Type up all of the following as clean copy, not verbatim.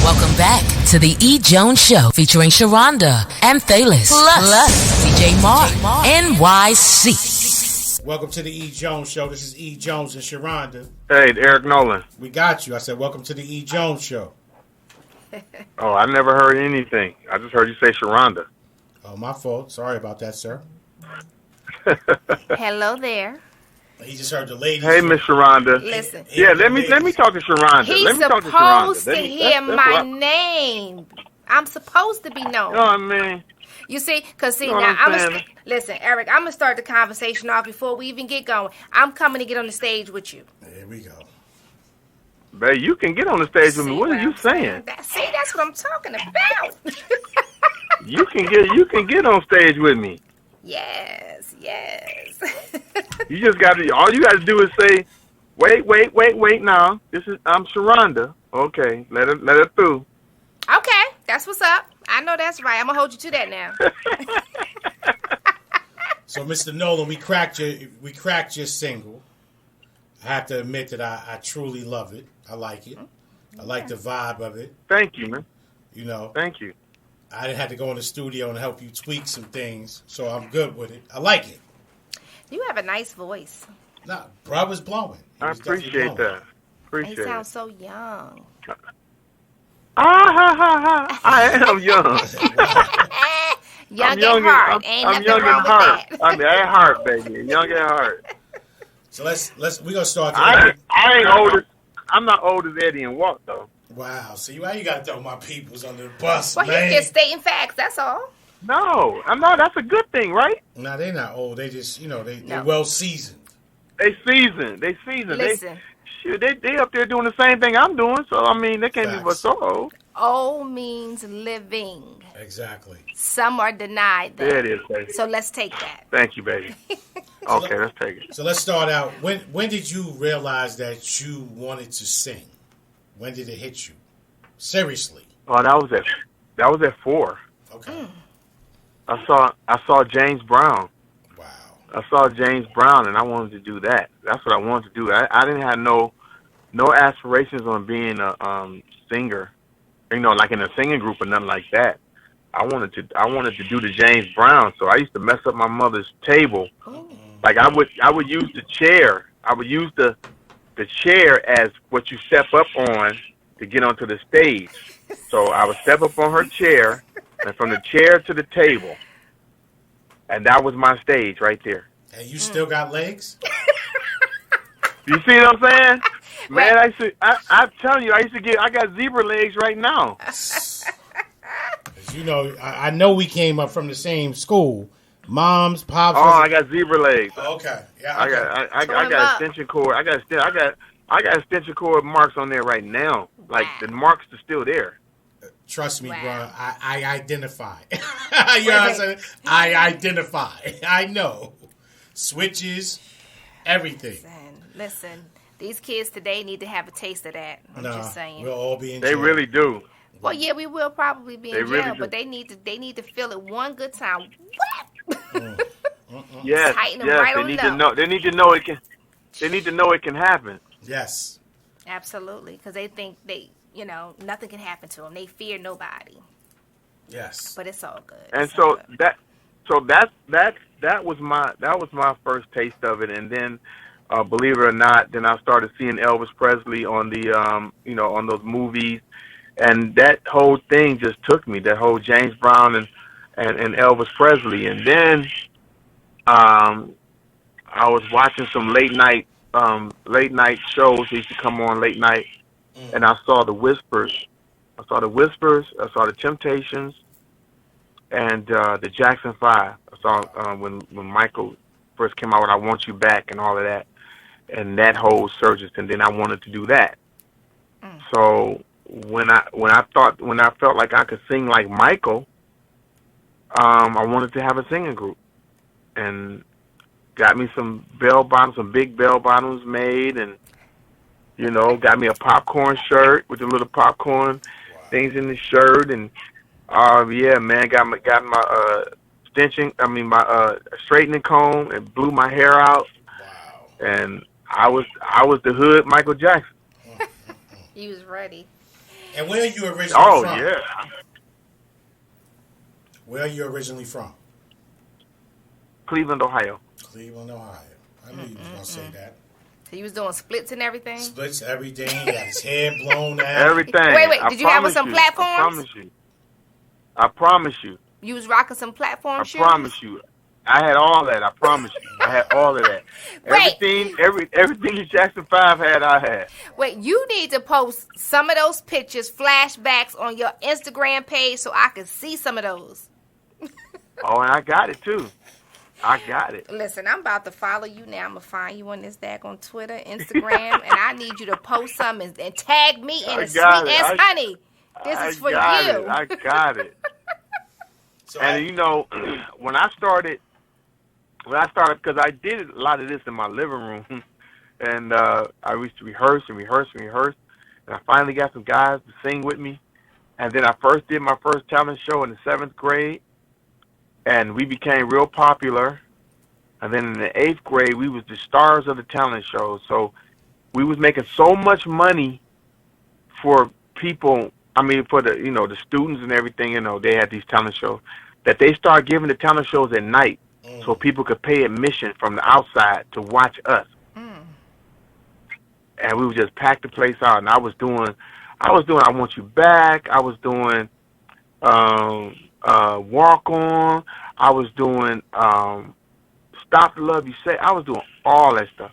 Welcome back to the E.Jones Show featuring Sharonda and Thalis plus DJ Mark NYC. Welcome to the E.Jones Show. This is E.Jones and Sharonda. Hey, Eric Nolan. We got you. I said, welcome to the E.Jones Show. Oh, I never heard anything. I just heard you say Sharonda. Oh, my fault. Sorry about that, sir. Hello there. He just heard the ladies. Hey, Miss Sharonda. Listen. Yeah, let me talk to Sharonda. He's supposed to hear my name. I'm supposed to be known. Oh, man. You see, because You know now what I'm listen, Eric. I'm gonna start the conversation off before we even get going. I'm coming to get on the stage with you. There we go. Babe, you can get on the stage with me. What are you saying? That's what I'm talking about. You can get on stage with me. Yes. You just got to. All you got to do is say, "Wait now. I'm Sharonda." Okay, let her through. Okay, that's what's up. I know that's right. I'm gonna hold you to that now. So, Mr. Nolan, we cracked your single. I have to admit that I truly love it. I like it. I like the vibe of it. Thank you, man. You know. Thank you. I had to go in the studio and help you tweak some things, so I'm good with it. I like it. You have a nice voice. Nah, bruh was blowing. I appreciate that. He sounds so young. I am young. Young at heart. Ain't nothing wrong with that. I mean, at heart, baby. Young at heart. So we're gonna start. I ain't old. I'm not old as Eddie and Walt though. Wow. See, why you gotta throw my peoples under the bus, well, man? He's just stating facts. That's all. No, I'm not. That's a good thing, right? No, they're not old. They just, they're well seasoned. They seasoned. Listen. They up there doing the same thing I'm doing. So I mean, they can't be but so old. Old means living. Exactly. Some are denied that. There it is, baby. So let's take that. Thank you, baby. Okay, let's take it. So let's start out. When did you realize that you wanted to sing? When did it hit you? Seriously. Oh, that was at 4. Okay. I saw James Brown. Wow. I saw James Brown, and I wanted to do that. That's what I wanted to do. I didn't have no aspirations on being a singer, like in a singing group or nothing like that. I wanted to do the James Brown, so I used to mess up my mother's table. Oh. Like I would use the chair. I would use the chair as what you step up on to get onto the stage. So I would step up on her chair, and from the chair to the table, and that was my stage right there. And you still got legs? You see what I'm saying? Man, I'm telling you, I got zebra legs right now. I know we came up from the same school. Mom's, pops. Oh, I got zebra legs. Okay. Yeah. I got extension cord. I got extension cord marks on there right now. Like the marks are still there. Trust me, bro. I identify. You know what I'm saying? I identify. I know. Switches, everything. Listen. These kids today need to have a taste of that. I'm just saying. We'll all be in jail. They really do. Well, yeah, we will probably be in jail, really but they need to feel it one good time. Yes, right they need to know. They need to know it can. They need to know it can happen. Yes, absolutely, because they think nothing can happen to them. They fear nobody. Yes, but it's all good. And it's all good. that was my first taste of it, and then. Believe it or not, then I started seeing Elvis Presley on the, on those movies, and that whole thing just took me. That whole James Brown and Elvis Presley, and then I was watching some late night shows. They used to come on late night, and I saw the Whispers. I saw the Temptations, and the Jackson 5. I saw when Michael first came out with "I Want You Back" and all of that. And that whole surges, and then I wanted to do that. So when I felt like I could sing like Michael, I wanted to have a singing group, and got me some big bell bottoms made, and got me a popcorn shirt with the little popcorn things in the shirt, and got my my straightening comb, and blew my hair out. Wow. And I was the hood Michael Jackson. He was ready. And where are you originally from? Oh, yeah. Where are you originally from? Cleveland, Ohio. Cleveland, Ohio. I knew you was going to say that. So you was doing splits and everything? Splits, everything. He got his hair blown out. Everything. Wait. Did you have some platforms? I promise you. You was rocking some platform shoes? I promise you. I had all that. I promise you. I had all of that. Wait. Everything that Jackson 5 had, I had. Wait, you need to post some of those pictures, flashbacks on your Instagram page so I can see some of those. Oh, and I got it, too. I got it. Listen, I'm about to follow you now. I'm going to find you on this daggone Twitter, Instagram, and I need you to post something and tag me in a sweet ass honey. This is for you. I got it. So and, you know, when I started, because I did a lot of this in my living room, and I used to rehearse, and I finally got some guys to sing with me. And then I first did my first talent show in the 7th grade, and we became real popular. And then in the 8th grade, we was the stars of the talent show. So we was making so much money for people, for the, the students and everything, they had these talent shows, that they started giving the talent shows at night so people could pay admission from the outside to watch us. And we would just pack the place out. And I was doing I Want You Back. I was doing Walk On. I was doing Stop the Love You Say. I was doing all that stuff.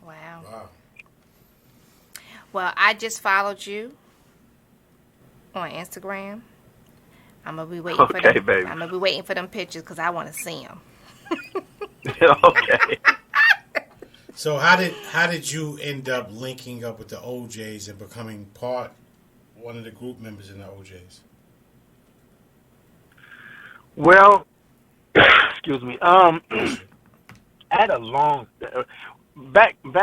Wow. Well, I just followed you on Instagram. I'm gonna be waiting for them. Baby. I'm gonna be waiting for them pictures because I want to see them. Okay. So how did you end up linking up with the Ojays and becoming one of the group members in the Ojays? Well, excuse me. I had a long back in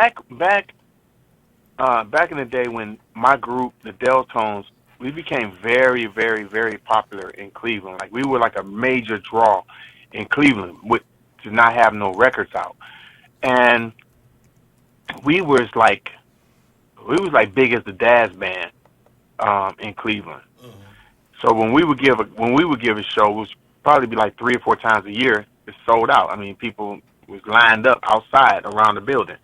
the day when my group, the Deltones, we became very, very, very popular in Cleveland. Like, we were like a major draw in Cleveland to not have no records out. And we was like big as the Daz Band in Cleveland. Mm-hmm. So when we would give a show, it was probably be like 3 or 4 times a year. It sold out. I mean, people was lined up outside around the building.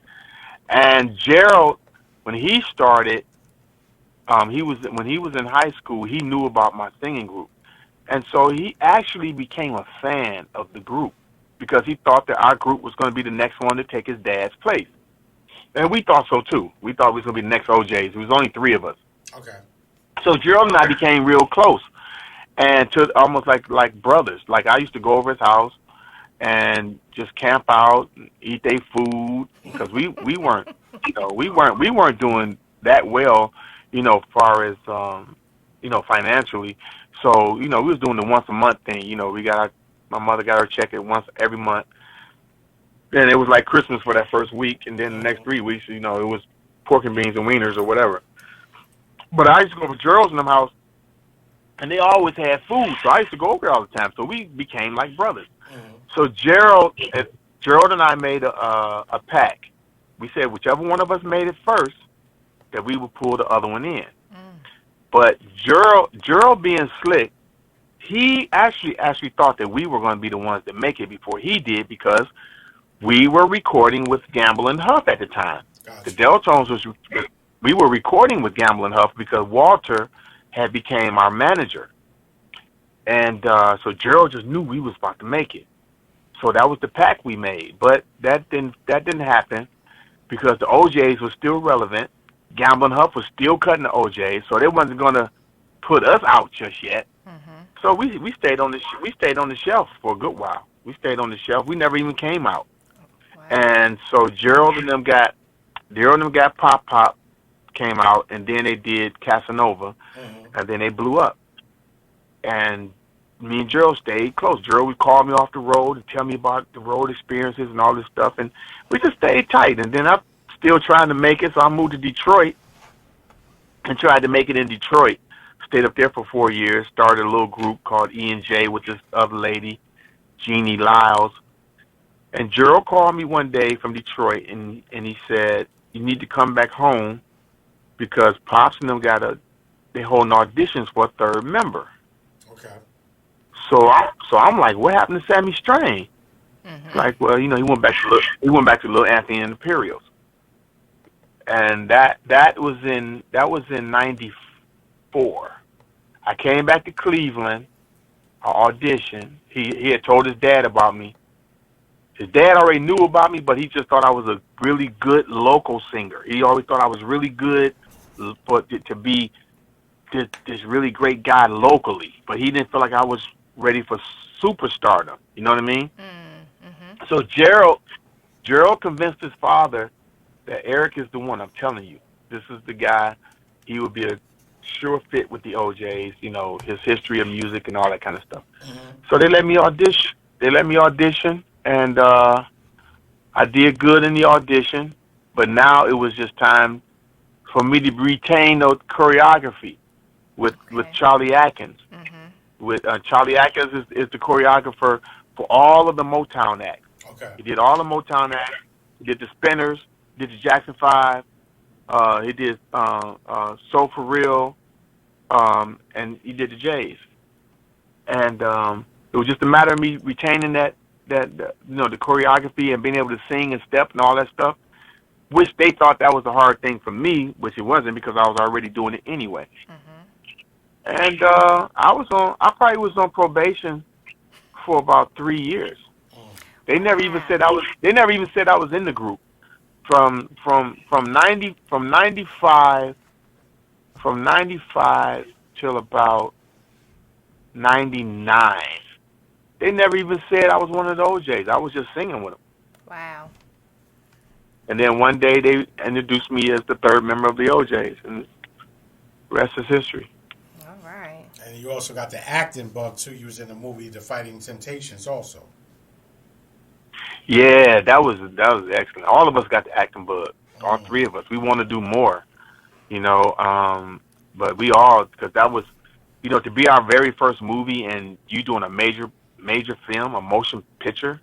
And Gerald, when he started, when he was in high school, he knew about my singing group. And so he actually became a fan of the group because he thought that our group was going to be the next one to take his dad's place. And we thought so, too. We thought we was going to be the next Ojays. There was only 3 of us. Okay. So Gerald and I became real close and to almost like brothers. Like, I used to go over his house and just camp out and eat their food because we weren't, we weren't doing that well, as far as, financially. So, we was doing the once a month thing. My mother got her check once every month. Then it was like Christmas for that first week. And then the next 3 weeks, it was pork and beans and wieners or whatever. But I used to go to Gerald's in them house and they always had food. So I used to go over there all the time. So we became like brothers. Mm-hmm. So Gerald and I made a pact. We said whichever one of us made it first, that we would pull the other one in. But Gerald being slick, he actually thought that we were going to be the ones that make it before he did because we were recording with Gamble and Huff at the time. Gotcha. The Deltones we were recording with Gamble and Huff because Walter had became our manager. And so Gerald just knew we was about to make it. So that was the pact we made. But that didn't happen because the Ojays were still relevant. Gamble and Huff was still cutting the Ojays, so they wasn't going to put us out just yet. Mm-hmm. So we stayed on the shelf for a good while. We stayed on the shelf. We never even came out. Wow. And so Gerald and them got Pop Pop came out, and then they did Casanova, and then they blew up. And me and Gerald stayed close. Gerald would call me off the road and tell me about the road experiences and all this stuff, and we just stayed tight. And then I'm still trying to make it, so I moved to Detroit and tried to make it in Detroit. Stayed up there for 4 years, started a little group called E&J with this other lady, Jeanie Lyles. And Gerald called me one day from Detroit, and he said, you need to come back home because Pops and them got a they holding auditions for a third member. Okay. So I'm like, what happened to Sammy Strain? Like, well, he went back to Little Anthony and the Imperials, and that was in '94. I came back to Cleveland. I auditioned. He had told his dad about me. His dad already knew about me, but he just thought I was a really good local singer. He always thought I was really good to be this really great guy locally, but he didn't feel like I was ready for superstardom. You know what I mean? So Gerald convinced his father that Eric is the one. I'm telling you, this is the guy. He would be a sure fit with the Ojays. His history of music and all that kind of stuff. So they let me audition. And I did good in the audition, but now it was just time for me to retain the choreography with Charlie Atkins. With Charlie Atkins is the choreographer for all of the Motown acts. Okay. He did all the Motown acts. He did the Spinners. He did the Jackson 5. He did Soul for Real, and he did the Jays. And it was just a matter of me retaining the choreography and being able to sing and step and all that stuff, which they thought that was a hard thing for me, which it wasn't because I was already doing it anyway. And I probably was on probation for about 3 years. They never even said I was in the group. From 95 till about 99. They never even said I was one of the Ojays. I was just singing with them. Wow. And then one day they introduced me as the third member of the Ojays, and the rest is history. All right. And you also got the acting bug too. You was in the movie The Fighting Temptations also. Yeah, that was excellent. All of us got the acting bug. All three of us. We want to do more, but we all, because that was, to be our very first movie and you doing a major film, a motion picture.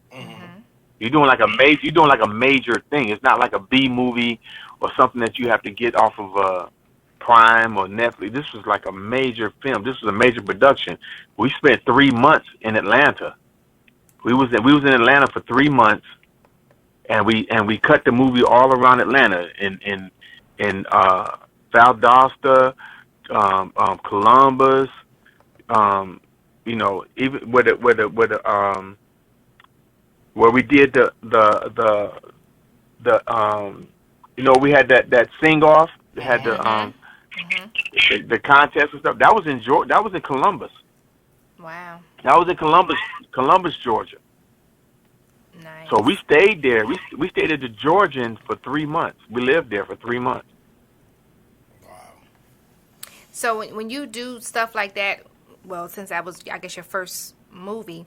You're doing like a major thing. It's not like a B movie or something that you have to get off of Prime or Netflix. This was like a major film. This was a major production. We spent 3 months in Atlanta. We was in Atlanta for 3 months, and we cut the movie all around Atlanta in Valdosta, Columbus, even where we did the we had that sing off. They had the contest and stuff. That was in Columbus. Wow. That was in Columbus, Georgia. Nice. So we stayed there. We stayed at the Georgian for 3 months. We lived there for 3 months. Wow. So when you do stuff like that, well, since that was, I guess, your first movie,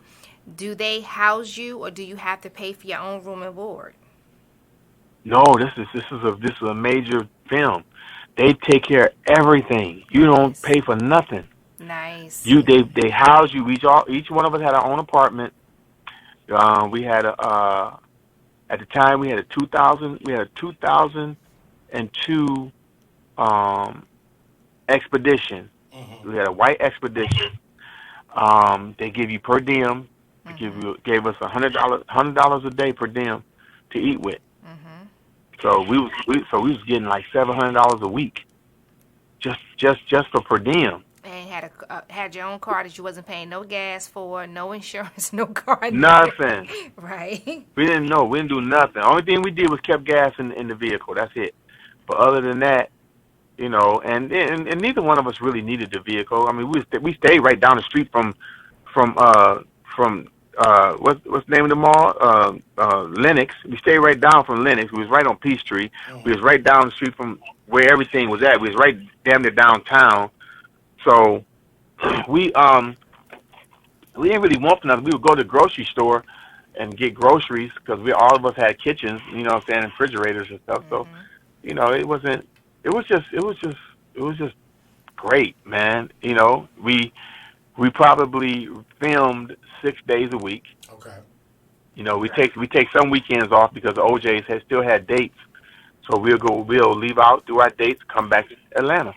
do they house you, or do you have to pay for your own room and board? No, this is a major film. They take care of everything. You don't pay for nothing. Nice. They house you. Each one of us had our own apartment. We had at the time we had a 2002 Expedition. We had a white Expedition. They give you per diem. They gave us $100 a day per diem to eat with. So we was getting like $700 a week, just for per diem. And had your own car that you wasn't paying no gas for, no insurance, no car. Nothing. Right. We didn't know. We didn't do nothing. The only thing we did was kept gas in the vehicle. That's it. But other than that, and neither one of us really needed the vehicle. I mean, we stayed right down the street from what's the name of the mall? Lenox. We stayed right down from Lenox. We was right on Peachtree. We was right down the street from where everything was at. We was right damn near downtown. So we didn't really want nothing. We would go to the grocery store and get groceries because all of us had kitchens, and refrigerators and stuff. So, it was just great, man. We probably filmed 6 days a week. Okay. We take some weekends off because the Ojays still had dates. So we'll leave out, do our dates, come back to Atlanta.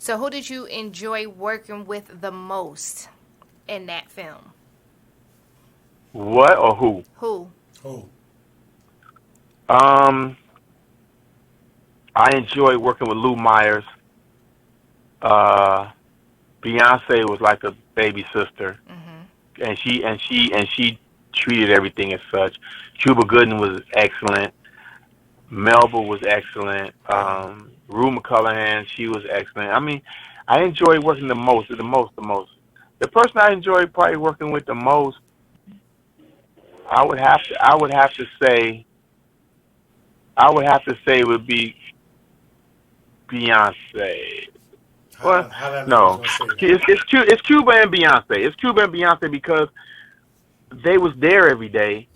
So who did you enjoy working with the most in that film? What or who? Who? Oh, I enjoyed working with Lou Myers. Beyonce was like a baby sister, and she treated everything as such. Cuba Gooding was excellent. Melba was excellent. Rue McCullahan, she was excellent. I mean, I enjoyed working the most. The person I enjoyed probably working with the most, I would have to say would be Beyonce. Well, no, it's Cuba and Beyonce. It's Cuba and Beyonce because they was there every day,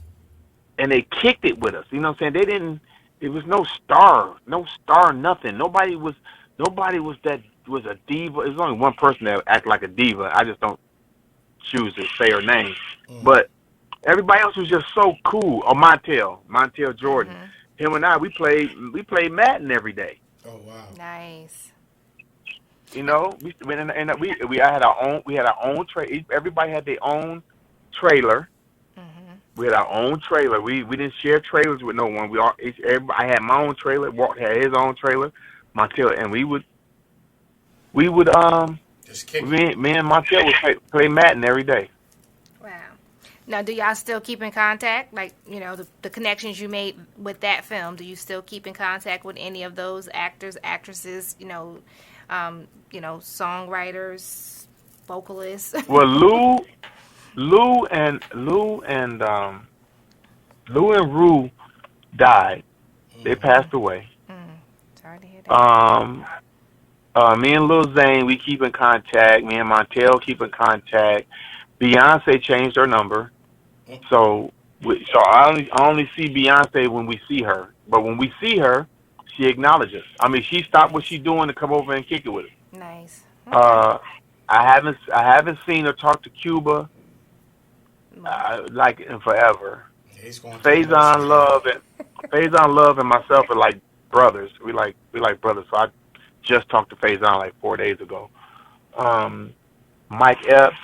and they kicked it with us. You know what I'm saying? They didn't. There was no star, nothing. Nobody was a diva. There's only one person that acted like a diva. I just don't choose to say her name, but everybody else was just so cool. Oh, Montel Jordan. Him and I, we played Madden every day. oh wow. Nice. You know, we had our own trailer. Everybody had their own trailer. We had our own trailer. We didn't share trailers with no one. I had my own trailer. Walt had his own trailer. Montel, and me and Montel would play Madden every day. Wow. Now, do y'all still keep in contact? Like, you know, the connections you made with that film, do you still keep in contact with any of those actors, actresses, songwriters, vocalists? Well, Lou and Rue died. They passed away. Sorry to hear that. Me and Lil Zane, we keep in contact. Me and Montel keep in contact. Beyonce changed her number, so I only see Beyonce when we see her. But when we see her, she acknowledges. I mean, she stopped what she's doing to come over and kick it with us. Nice. Okay. I haven't seen her talk to Cuba like in forever. Faison Love and myself are like brothers. We like brothers. So I just talked to Faison like 4 days ago. Mike Epps,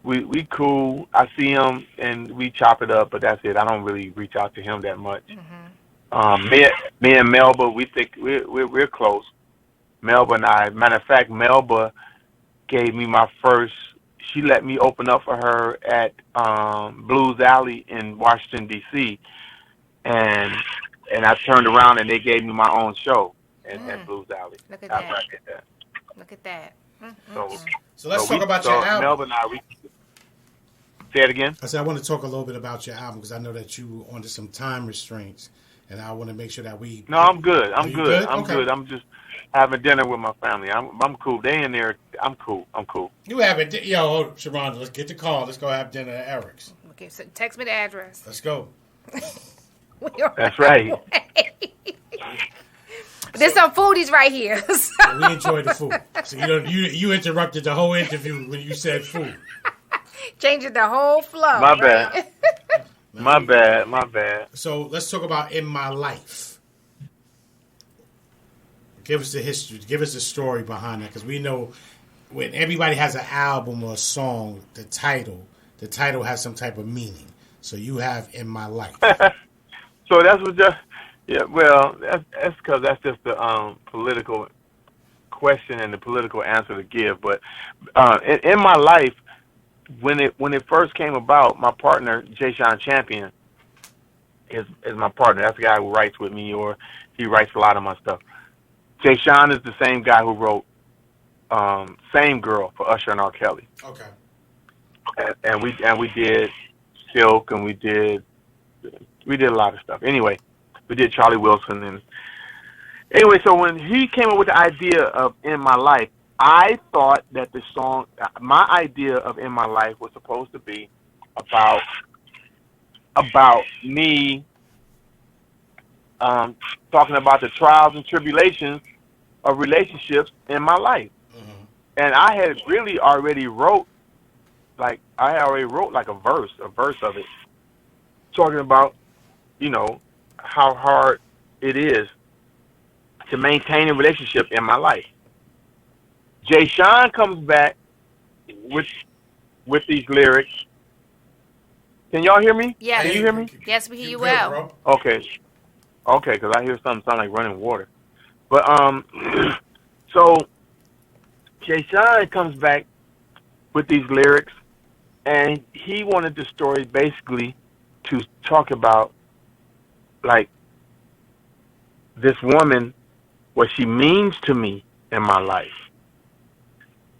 we cool. I see him and we chop it up, but that's it. I don't really reach out to him that much. Me and Melba, we think we're close. Melba and I. Matter of fact, Melba gave me my first. She let me open up for her at Blues Alley in Washington D.C. and I turned around and they gave me my own show at Blues Alley. Look at that. Look at that. So let's talk about your album. Melba and I, say it again. I said I want to talk a little bit about your album because I know that you were under some time restraints, and I want to make sure that we. No, I'm good. I'm good. I'm okay. good. I'm just having dinner with my family. I'm cool. They in there. I'm cool. You have it, Sharonda. Let's get the call. Let's go have dinner at Eric's. Okay, so text me the address. Let's go. That's right. There's some foodies right here. So we enjoy the food. So you interrupted the whole interview when you said food. Changing the whole flow. My bad. My bad. So let's talk about In My Life. Give us the history. Give us the story behind that, because we know when everybody has an album or a song, the title has some type of meaning. So you have In My Life. So that's what just. Yeah, well, that's because that's just the political question and the political answer to give. But in my life, when it first came about, my partner Jay Sean Champion is my partner. That's the guy who writes with me, or he writes a lot of my stuff. Jay Sean is the same guy who wrote "Same Girl" for Usher and R. Kelly. Okay. And we did Silk, and we did a lot of stuff. Anyway. We did Charlie Wilson, and anyway, so when he came up with the idea of In My Life, I thought that the song, my idea of In My Life was supposed to be about me talking about the trials and tribulations of relationships in my life. Mm-hmm. And I had really already wrote like a verse of it, talking about, how hard it is to maintain a relationship in my life. Jay Sean comes back with these lyrics. Can y'all hear me? Yes. Can you hear me? Yes, we hear you good, well. bro. Okay, because I hear something sound like running water. But so Jay Sean comes back with these lyrics, and he wanted the story basically to talk about like this woman, what she means to me in my life.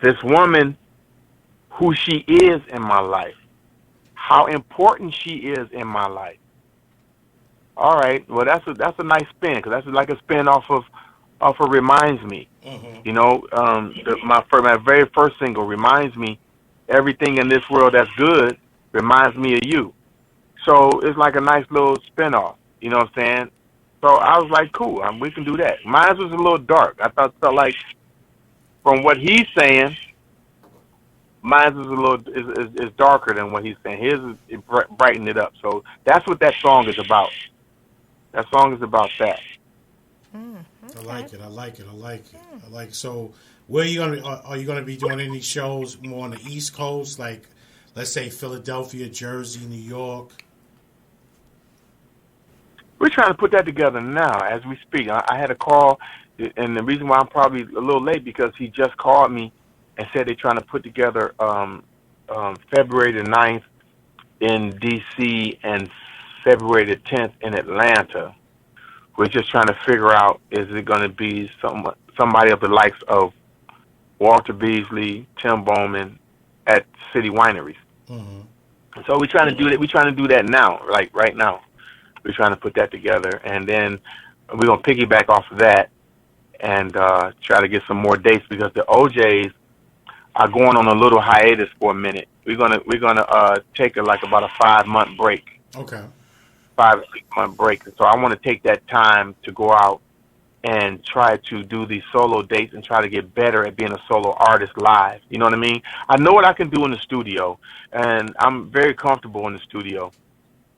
This woman, who she is in my life, how important she is in my life. All right, well that's a nice spin, because that's like a spin off of Reminds Me. Mm-hmm. You know, my very first single, Reminds Me, everything in this world that's good reminds me of you. So it's like a nice little spin off. You know what I'm saying? So I was like, cool, we can do that. Mine was a little dark. I felt like from what he's saying, mine is a little is darker than what he's saying. His is brighten it up. So that's what that song is about. That song is about that. I like it. I like it. I like it. I like it. So, where are you gonna be doing any shows more on the East Coast, like let's say Philadelphia, Jersey, New York? We're trying to put that together now as we speak. I had a call, and the reason why I'm probably a little late because he just called me and said they're trying to put together February the 9th in D.C. and February the 10th in Atlanta. We're just trying to figure out, is it going to be somebody of the likes of Walter Beasley, Tim Bowman at City Wineries. Mm-hmm. So we're trying to do that. We're trying to do that now, like right now. We're trying to put that together, and then we're going to piggyback off of that and try to get some more dates, because the Ojays are going on a little hiatus for a minute. We're gonna take about a 5-month break. Okay. 5 or 6 month break. So I want to take that time to go out and try to do these solo dates and try to get better at being a solo artist live. You know what I mean? I know what I can do in the studio, and I'm very comfortable in the studio.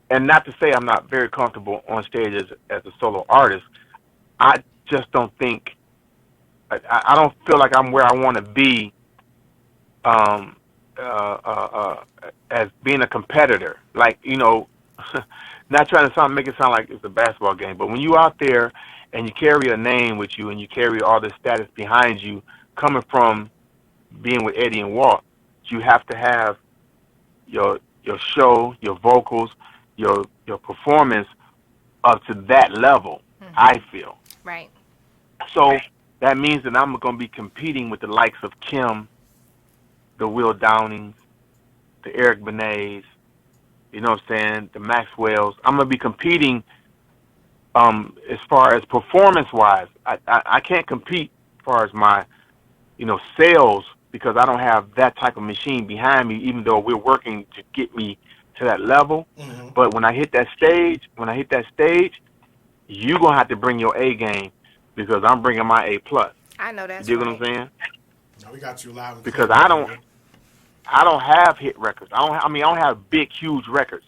And not to say I'm not very comfortable on stage as a solo artist. I just don't think, I don't feel like I'm where I want to be as being a competitor. Like, you know, not trying to make it sound like it's a basketball game, but when you out there and you carry a name with you and you carry all this status behind you, coming from being with Eddie and Walt, you have to have your show, your vocals, your performance up to that level. Mm-hmm. I feel. Right. So that means that I'm going to be competing with the likes of Kim, the Will Downings, the Eric Benets, you know what I'm saying, the Maxwells. I'm going to be competing as far as performance-wise. I can't compete as far as my, sales, because I don't have that type of machine behind me, even though we're working to get me to that level. Mm-hmm. But when I hit that stage, you're going to have to bring your A game, because I'm bringing my A+. I know that's you right. know what I'm saying? No, we got you loud and because clear. I don't have hit records. I don't have big, huge records.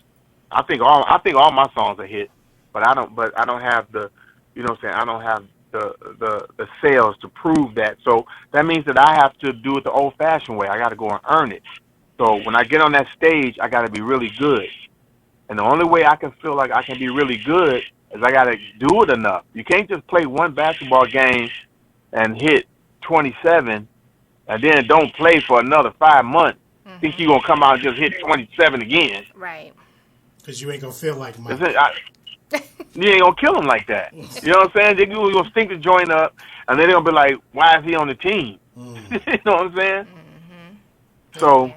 I think all my songs are hit, but I don't have the, you know what I'm saying, I don't have the sales to prove that. So that means that I have to do it the old-fashioned way. I got to go and earn it. So when I get on that stage, I got to be really good. And the only way I can feel like I can be really good is I got to do it enough. You can't just play one basketball game and hit 27 and then don't play for another 5 months. Mm-hmm. Think you're going to come out and just hit 27 again. Right. Because you ain't going to feel like Mike. You ain't going to kill him like that. You know what I'm saying? They're going to stink the joint up, and then they're going to be like, why is he on the team? Mm. You know what I'm saying? Mm-hmm. So okay.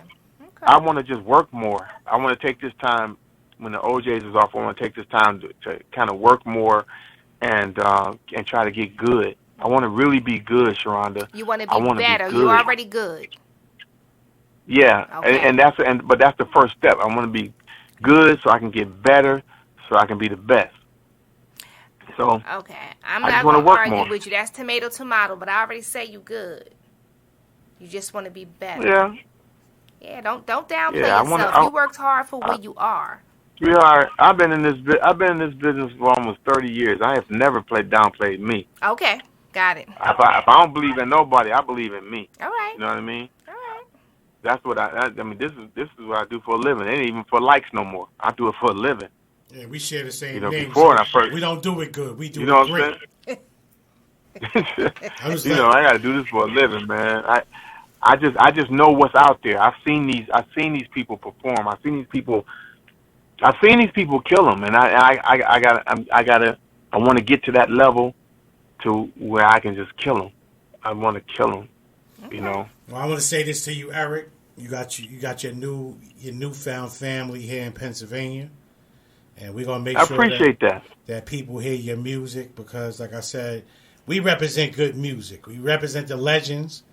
I want to just work more. I want to take this time, when the Ojays is off, I want to take this time to kind of work more and try to get good. I want to really be good, Sharonda. You want to be better. You're already good. Yeah, okay. But that's the first step. I want to be good so I can get better, so I can be the best. So okay, I'm not going to argue with you. That's tomato, but I already say you good. You just want to be better. Yeah. Yeah. Don't downplay yourself. You worked hard for where you are. Sweetheart, I've been in this business for almost 30 years. I have never downplayed me. Okay. Got it. If I don't believe in nobody, I believe in me. All right. You know what I mean? All right. That's what I mean. This is what I do for a living. It ain't even for likes no more. I do it for a living. Yeah, we share the same name. names. Before when I first, we don't do it good. We do you know it what I'm great. saying? I got to do this for a living, man. I just know what's out there. I've seen these people perform. I've seen these people kill them, and I want to get to that level to where I can just kill them. I want to kill them, you know. Well, I want to say this to you, Eric. You got your newfound family here in Pennsylvania, and we're gonna make sure I appreciate that people hear your music because, like I said, we represent good music. We represent the legends,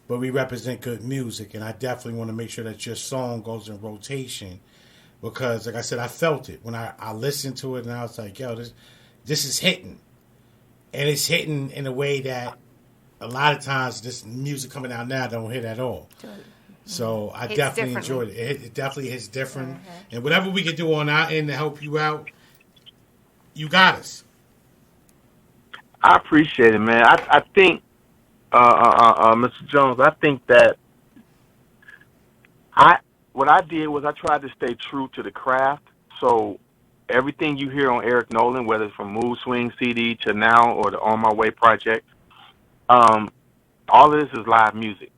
but we represent good music, and I definitely want to make sure that your song goes in rotation because, like I said, I felt it when I listened to it, and I was like, yo, this is hitting, and it's hitting in a way that a lot of times this music coming out now don't hit at all. So I definitely enjoyed it. It definitely hits different. Mm-hmm. And whatever we can do on our end to help you out, you got us. I appreciate it, man. I think, Mr. Jones, I think that what I did was I tried to stay true to the craft. So everything you hear on Eric Nolan, whether it's from Mood Swing CD to now or the On My Way project, all of this is live music.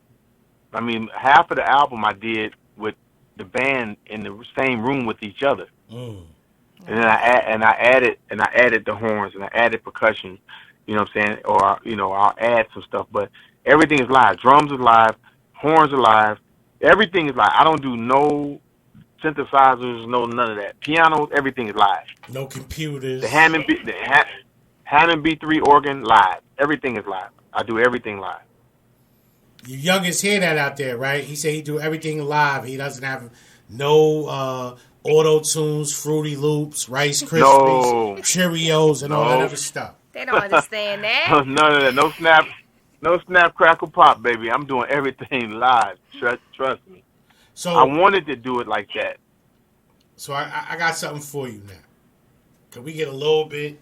I mean, half of the album I did with the band in the same room with each other, and then I added the horns and I added percussion. You know what I'm saying? Or I'll add some stuff, but everything is live. Drums are live, horns are live, everything is live. I don't do no synthesizers, no none of that. Pianos, everything is live. No computers. The Hammond B3 organ live. Everything is live. I do everything live. You youngest hear that out there, right? He said he do everything live. He doesn't have no auto tunes, Fruity Loops, Rice Krispies, Cheerios, and all that other stuff. They don't understand that. None of that. No snap, crackle, pop, baby. I'm doing everything live. Trust me. So I wanted to do it like that. So I got something for you now. Can we get a little bit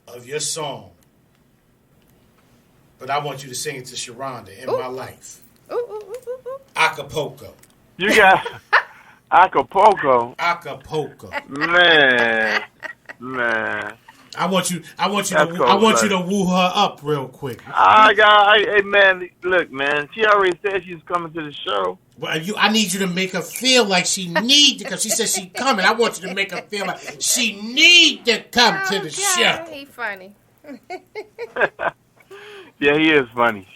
of your song? But I want you to sing it to Sharonda, In My Life. Acapulco. You got Acapulco. Acapulco. Man. I want you to woo her up real quick. Hey man, look, man. She already said she's coming to the show. Well, I need you to make her feel like she need to, because she said she's coming. I want you to make her feel like she need to come to the show. He's funny. Yeah, he is funny.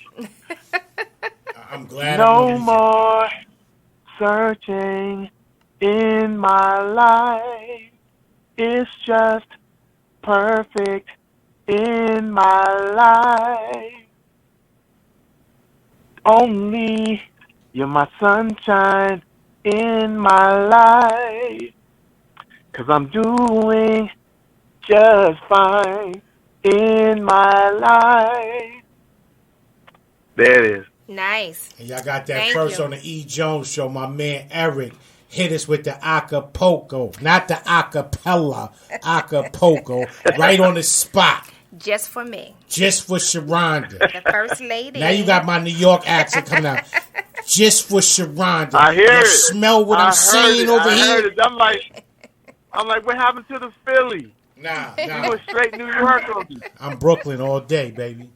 I'm glad. No more searching in my life. It's just perfect in my life. Only you're my sunshine in my life. 'Cause I'm doing just fine in my life. There it is. Nice. And y'all got that Thank first you. on the E.Jones show. My man Eric hit us with the Acapulco, not the acapella, Acapulco, right on the spot. Just for me. Just for Sharonda. The first lady. Now you got my New York accent coming out. Just for Sharonda. I hear you it. Smell what I'm saying over here. I'm like, what happened to the Philly? Nah. You went straight New York on me. I'm Brooklyn all day, baby.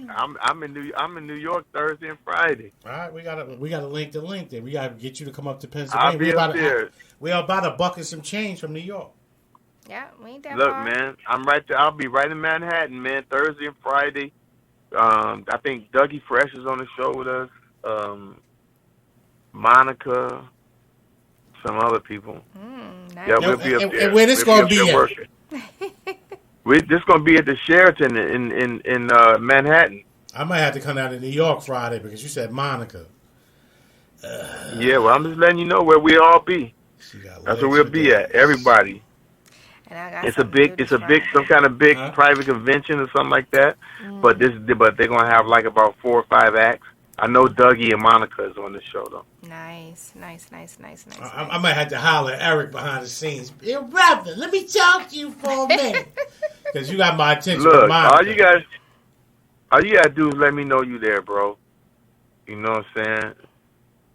I'm in New York Thursday and Friday. All right, we gotta link the link there. We gotta get you to come up to I'll Pennsylvania. be up there. We're about a buck and some change from New York. Yeah, we ain't that Look, far. man, I'm right there. I'll be right in Manhattan, man. Thursday and Friday. I think Dougie Fresh is on the show with us. Monica, some other people. Nice. Yeah, we'll be up there. And where this gonna be at? This gonna be at the Sheraton in Manhattan. I might have to come down to New York Friday because you said Monica. Yeah, well, I'm just letting you know where we all be. That's where we'll be at. Everybody. And I got It's a big, some kind of big private convention or something like that. But they're gonna have like about 4 or 5 acts. I know Dougie and Monica is on the show though. Nice. I might have to holler at Eric behind the scenes. Yo, brother, let me talk to you for a minute. Because you got my attention. Look, Monica. All you gotta do is let me know you there, bro. You know what I'm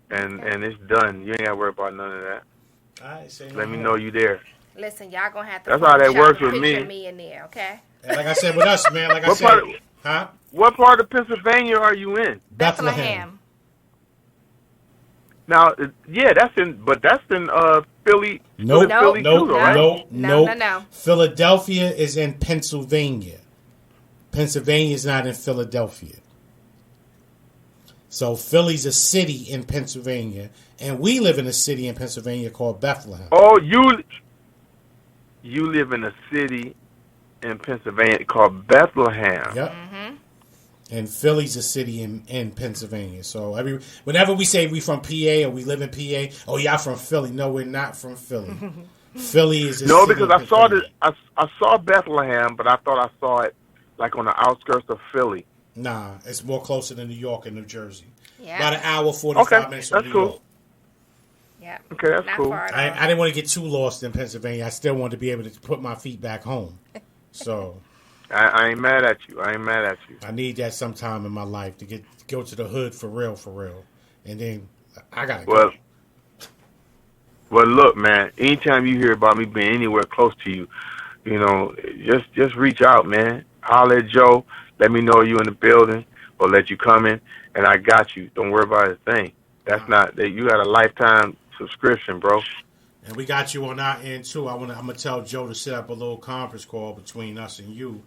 saying? And it's done. You ain't gotta worry about none of that. All right, say no Let me more. know you there. Listen, y'all gonna have to. That's how that Photoshop works a with picture me. of me in there, okay? And like I said with us, man. Like I What said, part? huh? What part of Pennsylvania are you in? Bethlehem. Now, yeah, that's in Philly. Nope, Philly nope, too, right? No. Philadelphia is in Pennsylvania. Pennsylvania is not in Philadelphia. So Philly's a city in Pennsylvania, and we live in a city in Pennsylvania called Bethlehem. Oh, you live in a city in Pennsylvania called Bethlehem. Yep. And Philly's a city in Pennsylvania. So whenever we say we from PA or we live in PA, oh, y'all from Philly. No, we're not from Philly. Philly is a city because in Pennsylvania. I saw Bethlehem, but I thought I saw it like on the outskirts of Philly. Nah, it's more closer to New York and New Jersey. Yeah. About an hour, 45 minutes from that's New cool. York. Yeah. Okay, that's Not cool. far at all. I didn't want to get too lost in Pennsylvania. I still wanted to be able to put my feet back home. So I ain't mad at you. I need that sometime in my life to go to the hood for real. And then I got to go. Well, look, man, anytime you hear about me being anywhere close to you, you know, just reach out, man. Holler at Joe. Let me know you in the building or let you come in, and I got you. Don't worry about a thing. That's not that you got a lifetime subscription, bro. And we got you on our end, too. I'm going to tell Joe to set up a little conference call between us and you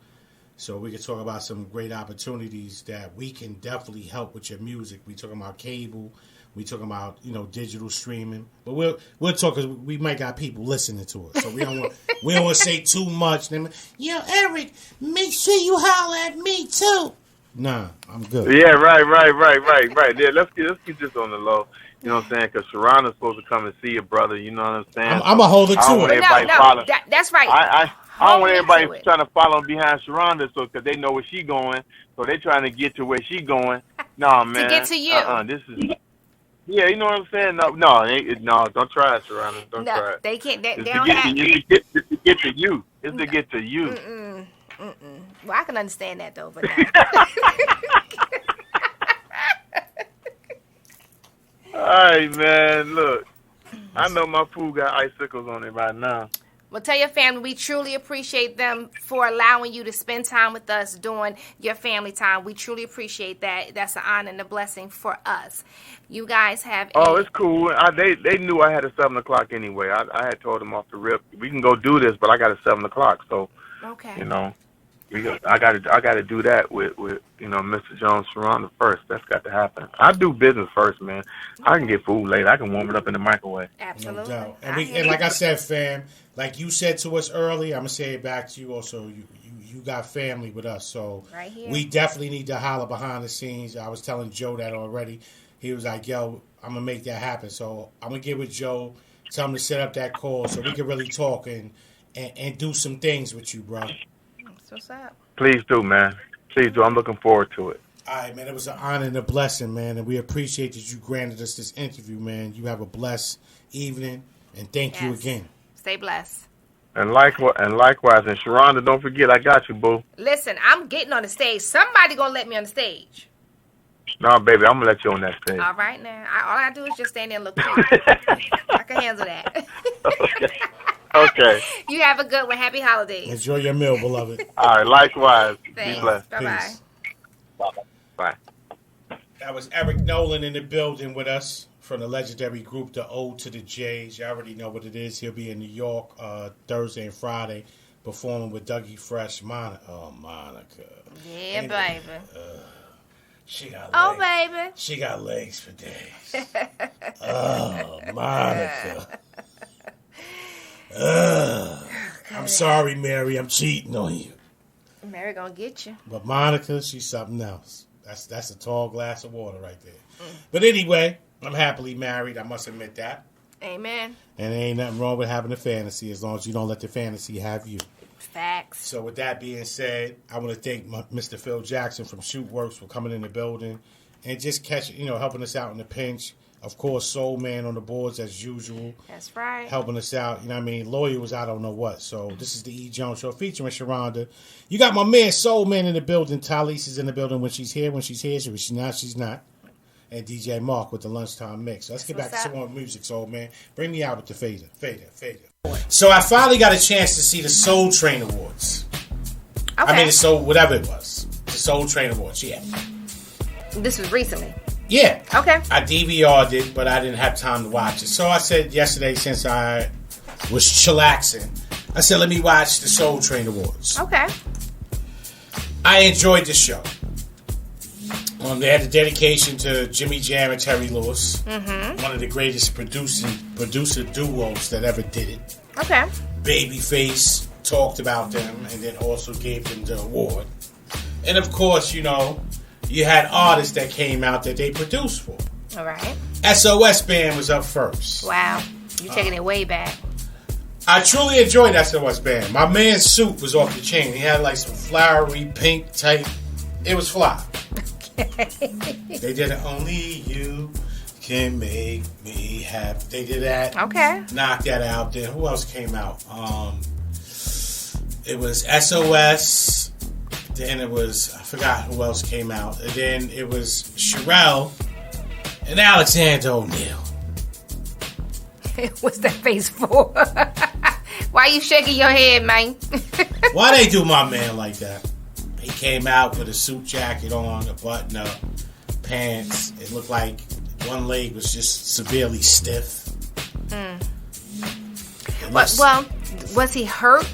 so we can talk about some great opportunities that we can definitely help with your music. We talking about cable. We talking about, digital streaming. But we'll talk because we might got people listening to us. So we don't want to say too much. Eric, make sure you holler at me, too. Nah, I'm good. Yeah, right. Yeah, let's keep this on the low. You know what I'm saying? Because Sharonda's supposed to come and see your brother. You know what I'm saying? I'm a holder, too. I don't want everybody following. That's right. I don't want everybody to it. trying to follow behind Sharonda because they know where she going. So they trying to get to where she going. No, man. To get to you. This is... Yeah, you know what I'm saying? No, don't try it, Sharonda. Don't try it. They can't. They It's don't to have. it's to get to you. It's to get to you. Well, I can understand that though, but no. All right, man. Look, I know my food got icicles on it right now. Well, tell your family we truly appreciate them for allowing you to spend time with us during your family time. We truly appreciate that. That's an honor and a blessing for us. You guys have... It's cool. They knew I had a 7 o'clock anyway. I had told them off the rip, we can go do this, but I got a 7 o'clock. So, okay. I got to do that with Mr. Jones Sharonda first. That's got to happen. I do business first, man. I can get food later. I can warm it up in the microwave. Absolutely. No doubt. And like I said, fam, like you said to us earlier, I'm gonna say it back to you. Also, you got family with us, so right here. We definitely need to holler behind the scenes. I was telling Joe that already. He was like, "Yo, I'm gonna make that happen." So I'm gonna get with Joe, tell him to set up that call so we can really talk and do some things with you, bro. What's up? Please do, man. Please do. I'm looking forward to it. All right, man. It was an honor and a blessing, man, and we appreciate that you granted us this interview, man. You have a blessed evening, and thank you again. Stay blessed. And likewise, and Sharonda, don't forget, I got you, boo. Listen, I'm getting on the stage. Somebody gonna let me on the stage. No, baby, I'm gonna let you on that stage. All right, now. All I do is just stand there and look cute. I can handle that. Okay. You have a good one. Happy holidays. Enjoy your meal, beloved. All right, likewise. Thanks. Be blessed. Bye-bye. Bye. That was Eric Nolan in the building with us from the legendary group, the O to the J's. You already know what it is. He'll be in New York Thursday and Friday performing with Dougie Fresh. Monica. Yeah, baby. She got legs. Baby. She got legs for days. Oh, Monica. I'm sorry, Mary. I'm cheating on you. Mary gonna get you. But Monica, she's something else. That's a tall glass of water right there. But anyway, I'm happily married. I must admit that. Amen. And there ain't nothing wrong with having a fantasy as long as you don't let the fantasy have you. Facts. So with that being said, I want to thank Mr. Phil Jackson from Shootworks for coming in the building and just helping us out in the pinch. Of course, Soul Man on the boards as usual. That's right. Helping us out. You know what I mean? Lawyer was I don't know what. So this is the E.Jones Show featuring Sharonda. You got my man Soul Man in the building. Talise is in the building when she's here. When she's here. So when she's not, she's not. And DJ Mark with the lunchtime mix. So let's get back to some more music, Soul Man. Bring me out with the fader. So I finally got a chance to see the Soul Train Awards. Okay. I mean, the Soul, whatever it was. The Soul Train Awards, yeah. This was recently. Yeah. Okay. I DVR'd it, but I didn't have time to watch it. So I said yesterday, since I was chillaxing, I said, let me watch the Soul Train Awards. Okay. I enjoyed the show. They had the dedication to Jimmy Jam and Terry Lewis. Mm-hmm. One of the greatest producer duos that ever did it. Okay. Babyface talked about them and then also gave them the award. And of course, you know, you had artists that came out that they produced for. All right. SOS Band was up first. Wow. You're taking it way back. I truly enjoyed SOS Band. My man's suit was off the chain. He had like some flowery pink type. It was fly. They did it. Only you can make me happy. They did that. Okay. Knocked that out. Then who else came out? It was SOS. Then it was, I forgot who else came out. And then it was Sherelle and Alexander O'Neal. What's that face for? Why you shaking your head, man? Why they do my man like that? He came out with a suit jacket on, a button up, pants. It looked like one leg was just severely stiff. Well, was he hurt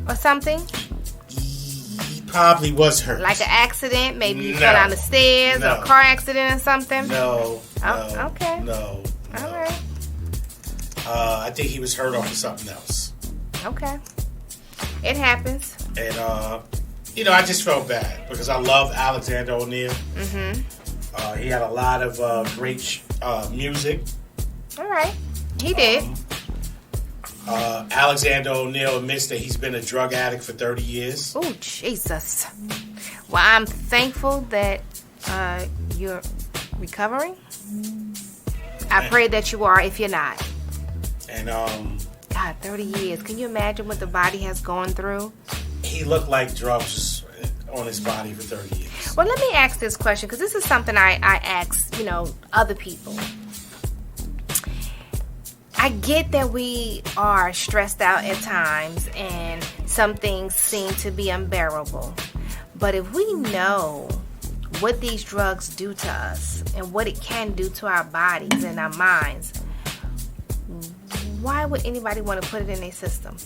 or something? He probably was hurt. Like an accident? Maybe he fell down the stairs or a car accident or something? No. Okay. No. All right. I think he was hurt off of something else. Okay. It happens. And, you know, I just felt bad because I love Alexander O'Neal. Mm-hmm. He had a lot of great music. All right. He did. Alexander O'Neal admits that he's been a drug addict for 30 years. Oh, Jesus. Well, I'm thankful that you're recovering. I pray that you are if you're not. And, God, 30 years. Can you imagine what the body has gone through? He looked like drugs on his body for 30 years. Well, let me ask this question, because this is something I ask, you know, other people. I get that we are stressed out at times and some things seem to be unbearable. But if we know what these drugs do to us and what it can do to our bodies and our minds, why would anybody want to put it in their system?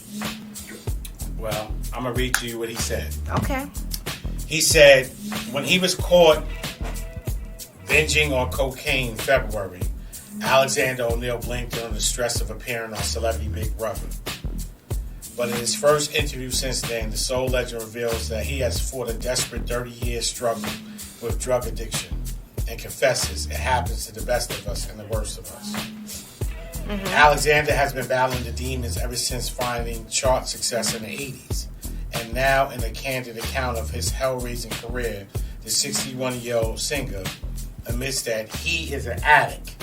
Well, I'm going to read to you what he said. Okay. He said when he was caught binging on cocaine in February, Alexander O'Neal blamed it on the stress of appearing on Celebrity Big Brother. But in his first interview since then, the soul legend reveals that he has fought a desperate 30-year struggle with drug addiction and confesses it happens to the best of us and the worst of us. Mm-hmm. Alexander has been battling the demons ever since finding chart success in the 80s. And now, in a candid account of his hell-raising career, the 61-year-old singer admits that he is an addict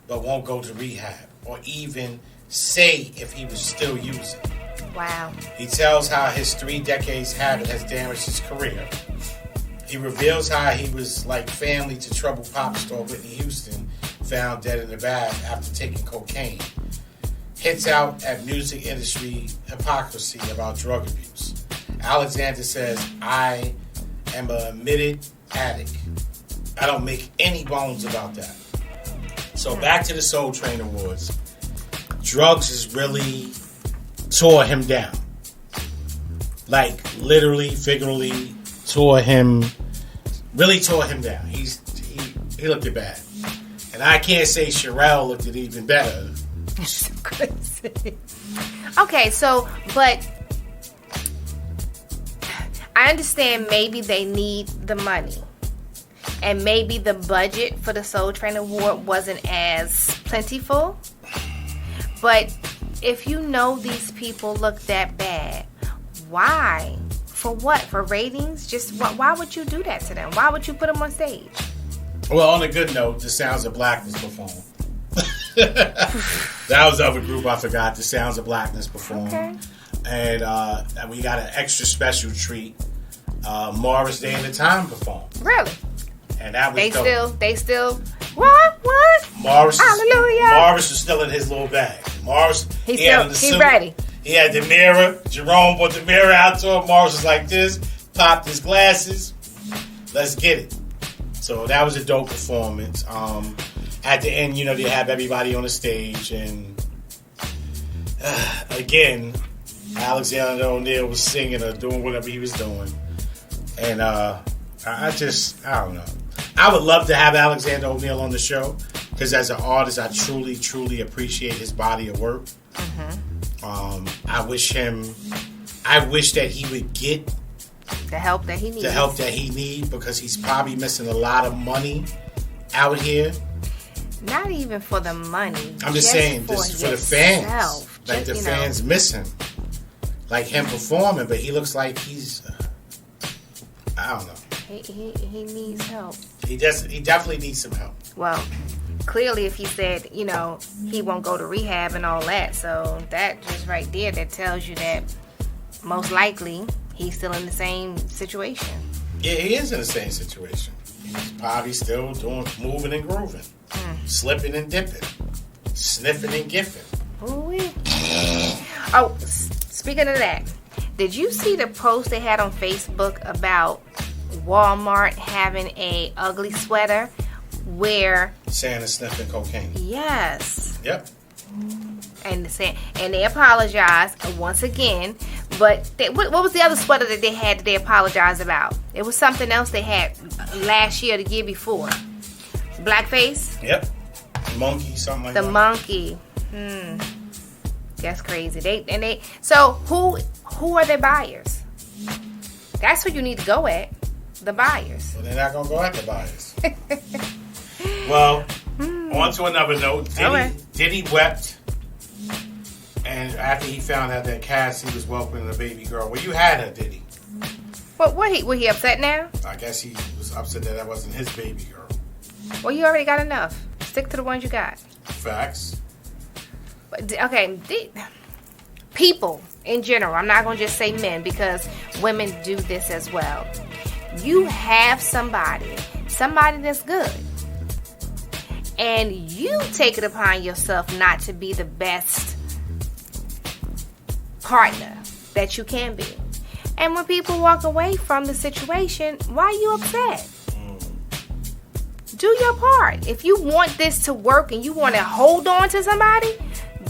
but won't go to rehab or even say if he was still using. Wow. He tells how his 3 decades habit has damaged his career. He reveals how he was like family to troubled pop star Whitney Houston, found dead in the bath after taking cocaine. Hits out at music industry hypocrisy about drug abuse. Alexander says, I am an admitted addict. I don't make any bones about that. So back to the Soul Train Awards. Drugs has really tore him down. Like literally, figuratively tore him down. He looked it bad. And I can't say Sherelle looked it even better. That's crazy. Okay, so, but I understand maybe they need the money. And maybe the budget for the Soul Train Award wasn't as plentiful. But if you know these people look that bad, why? For what? For ratings? Just why would you do that to them? Why would you put them on stage? Well, on a good note, the Sounds of Blackness performed. That was the other group I forgot. The Sounds of Blackness performed. Okay. And we got an extra special treat. Morris Day and the Time performed. Really? And that was They still. What? Morris. Hallelujah. Morris was still in his little bag. Morris. He's ready. He had the mirror. Jerome brought the mirror out to him. Morris was like this. Popped his glasses. Let's get it. So that was a dope performance. At the end, they have everybody on the stage, and again, Alexander O'Neal was singing or doing whatever he was doing, and I don't know. I would love to have Alexander O'Neal on the show because as an artist, I truly, truly appreciate his body of work. Mm-hmm. I wish that he would get the help that he needs. Because he's probably missing a lot of money out here. Not even for the money. I'm just saying, this is for the fans. Like the fans miss him. Like him performing, but he looks like he's I don't know. He needs help. He definitely needs some help. Well, clearly if he said, he won't go to rehab and all that, so that just right there, that tells you that most likely he's still in the same situation. Yeah, he is in the same situation. He's probably still moving and grooving. Slipping and dipping. Sniffing and giffing. Ooh-wee. Oh, speaking of that, did you see the post they had on Facebook about Walmart having a ugly sweater where Santa sniffing cocaine? Yes. Yep. And they apologized once again. But what was the other sweater that they had that they apologized about? It was something else they had last year, the year before. Blackface? Yep. Monkey, something like that. The monkey. That's crazy. So who are their buyers? That's who you need to go at. The buyers. Well, they're not gonna go at the buyers. Well, on to another note. Diddy wept, and after he found out that Cassie was welcoming the baby girl. Well, you had her, Diddy. Well, was he upset now? I guess he was upset that wasn't his baby girl. Well, you already got enough. Stick to the ones you got. Facts. Okay, people in general, I'm not going to just say men because women do this as well. You have somebody that's good, and you take it upon yourself not to be the best partner that you can be. And when people walk away from the situation, why are you upset? Do your part. If you want this to work and you want to hold on to somebody,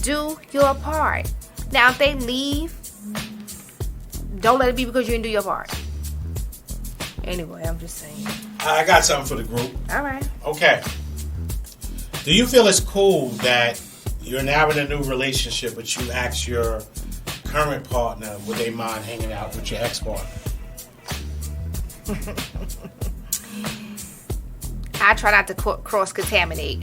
do your part. Now, if they leave, don't let it be because you didn't do your part. Anyway, I'm just saying. I got something for the group. All right. Okay. Do you feel it's cool that you're now in a new relationship, but you ask your current partner would they mind hanging out with your ex-partner? I try not to cross-contaminate.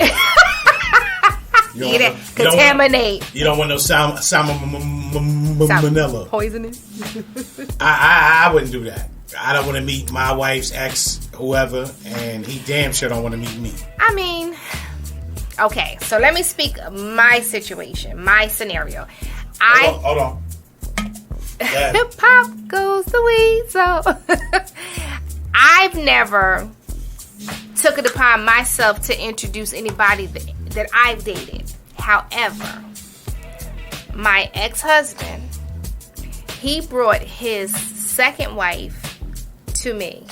Contaminate. You don't want no salmonella. Poisoning. I wouldn't do that. I don't want to meet my wife's ex, whoever, and he damn sure don't want to meet me. I mean, okay, so let me speak my situation, my scenario. Hold on. Pop goes the weasel. I've never took it upon myself to introduce anybody that I've dated. However, my ex-husband, he brought his second wife to me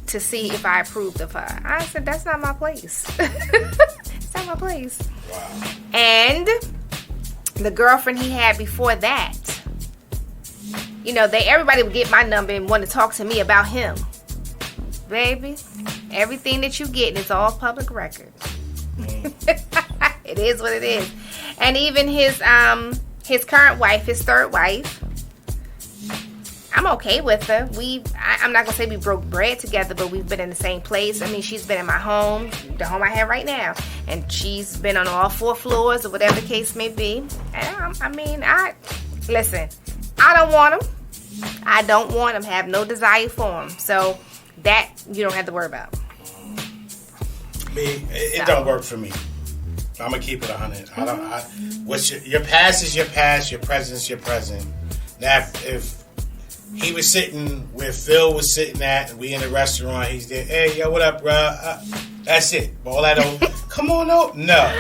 to see if I approved of her. I said, that's not my place. It's not my place. Wow. And the girlfriend he had before that, everybody would get my number and want to talk to me about him. Baby, everything that you get is all public record. It is what it is. And even his current wife, his third wife, I'm okay with her. I'm not gonna say we broke bread together, but we've been in the same place. I mean, she's been in my home, the home I have right now, and she's been on all 4 floors or whatever the case may be. And listen. I don't want him. I don't want him. Have no desire for him. So that you don't have to worry about. It don't work for me. I'm gonna keep it 100. Your past is your past. Your present is your present. Now, if he was sitting where Phil was sitting at, and we in the restaurant, he's there. Hey, yo, what up, bro? That's it. But all that over. Come on over. No.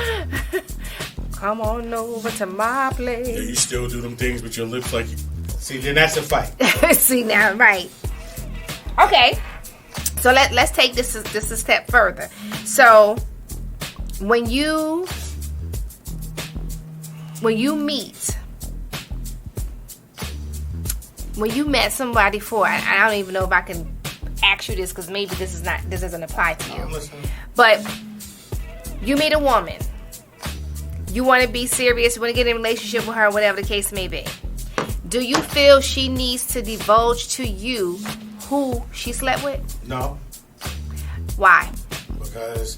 Come on over to my place. Yeah, you still do them things with your lips like you. See, then that's a fight. See now, right? Okay. So let's take this a step further. So when you met somebody for, I don't even know if I can ask you this because maybe this doesn't apply to you. But you meet a woman. You want to be serious, you want to get in a relationship with her, whatever the case may be. Do you feel she needs to divulge to you who she slept with? No. Why? Because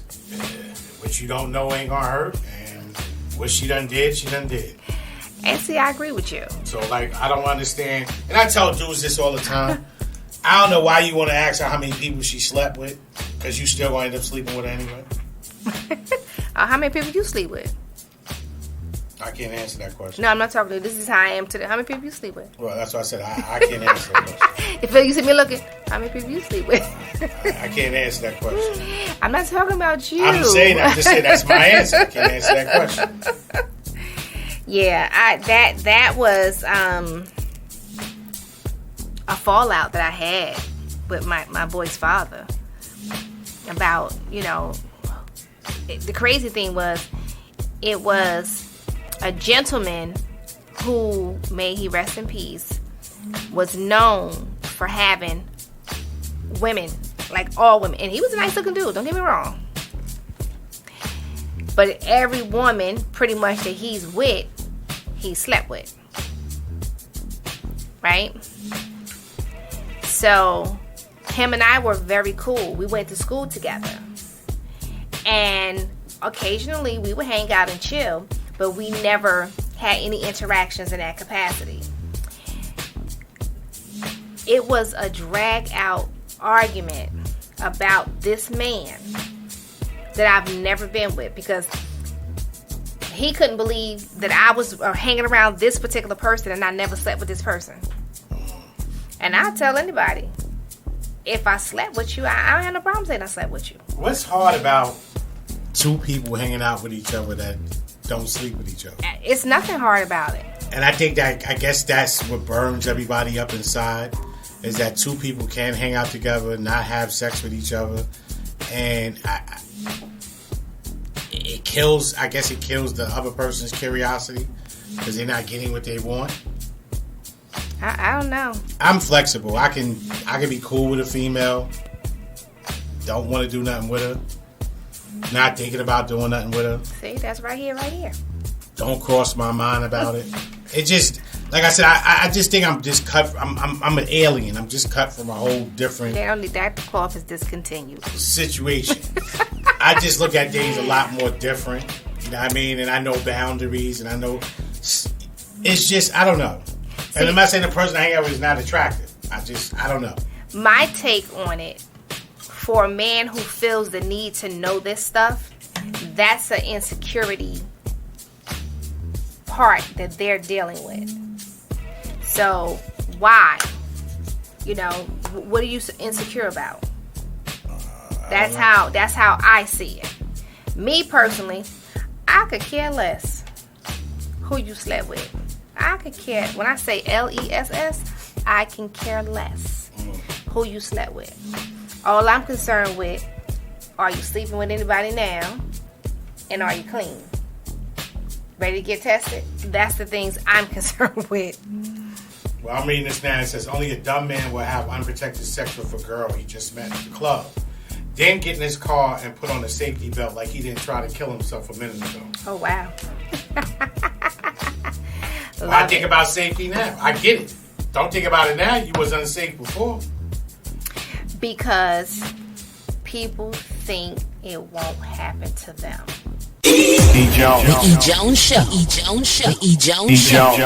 what you don't know ain't gonna hurt, and what she done did, she done did. And see, I agree with you. So, like, I don't understand, and I tell dudes this all the time. I don't know why you want to ask her how many people she slept with, because you still gonna end up sleeping with her anyway. How many people you sleep with? I can't answer that question. No, I'm not talking to you. This is how I am today. How many people you sleep with? Well, that's what I said. I can't answer that question. If you see me looking, how many people you sleep with? I can't answer that question. I'm not talking about you. I'm just saying that's my answer. I can't answer that question. Yeah, that was a fallout that I had with my boy's father about, the crazy thing was, it was a gentleman who, may he rest in peace, was known for having women, like all women. And he was a nice looking dude, don't get me wrong. But every woman pretty much that he's with, he slept with. Right? So him and I were very cool. We went to school together. And occasionally we would hang out and chill, but we never had any interactions in that capacity. It was a drag out argument about this man that I've never been with, because he couldn't believe that I was hanging around this particular person and I never slept with this person. And I'll tell anybody, if I slept with you, I don't have no problem saying I slept with you. What's hard about two people hanging out with each other that don't sleep with each other? It's nothing hard about it. And I guess that's what burns everybody up inside, is that two people can hang out together, not have sex with each other, and it kills the other person's curiosity because they're not getting what they want. I don't know. I'm flexible. I can be cool with a female. Don't want to do nothing with her. Not thinking about doing nothing with her. See, that's right here. Don't cross my mind about it. It just, like I said, I just think I'm just cut. I'm an alien. I'm just cut from a whole different. That cloth is discontinued. Situation. I just look at things a lot more different. You know what I mean? And I know boundaries, and I know it's just, I don't know. And I'm not saying the person I hang out with is not attractive. I don't know. My take on it, for a man who feels the need to know this stuff, that's an insecurity part that they're dealing with. So why? What are you insecure about? That's how I see it. Me personally, I could care less who you slept with. I could care. When I say LESS, I can care less who you slept with. All I'm concerned with, are you sleeping with anybody now? And are you clean? Ready to get tested? That's the things I'm concerned with. Well, I'm reading this now. It says, only a dumb man will have unprotected sex with a girl he just met at the club. Then get in his car and put on a safety belt like he didn't try to kill himself a minute ago. Oh, wow. I think about safety now. I get it. Don't think about it now. You was unsafe before. Because people think it won't happen to them. E.Jones. The E.Jones Show. E.Jones Show. The E.Jones Show.